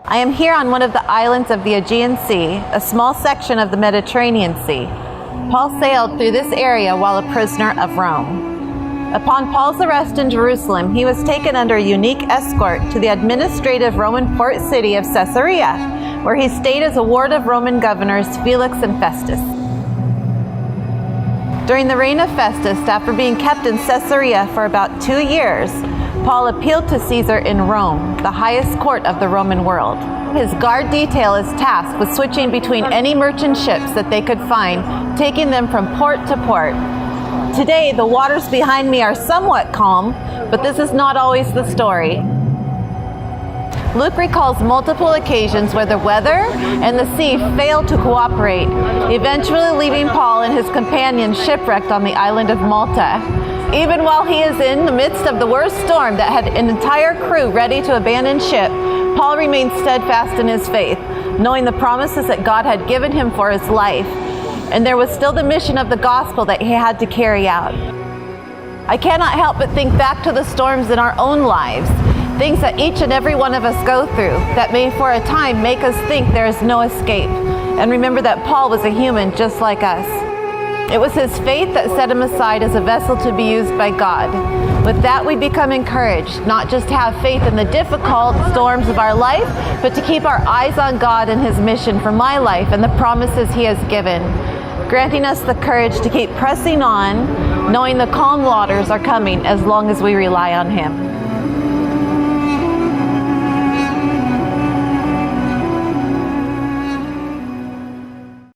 I am here on one of the islands of the Aegean Sea, a small section of the Mediterranean Sea. Paul sailed through this area while a prisoner of Rome. Upon Paul's arrest in Jerusalem, he was taken under a unique escort to the administrative Roman port city of Caesarea, where he stayed as a ward of Roman governors Felix and Festus. During the reign of Festus, after being kept in Caesarea for about 2 years, Paul appealed to Caesar in Rome, the highest court of the Roman world. His guard detail is tasked with switching between any merchant ships that they could find, taking them from port to port. Today, the waters behind me are somewhat calm, but this is not always the story. Luke recalls multiple occasions where the weather and the sea failed to cooperate, eventually leaving Paul and his companions shipwrecked on the island of Malta. Even while he is in the midst of the worst storm that had an entire crew ready to abandon ship, Paul remained steadfast in his faith, knowing the promises that God had given him for his life. And there was still the mission of the gospel that he had to carry out. I cannot help but think back to the storms in our own lives, things that each and every one of us go through that may for a time make us think there is no escape. And remember that Paul was a human just like us. It was his faith that set him aside as a vessel to be used by God. With that, we become encouraged, not just to have faith in the difficult storms of our life, but to keep our eyes on God and his mission for my life and the promises he has given, granting us the courage to keep pressing on, knowing the calm waters are coming as long as we rely on him.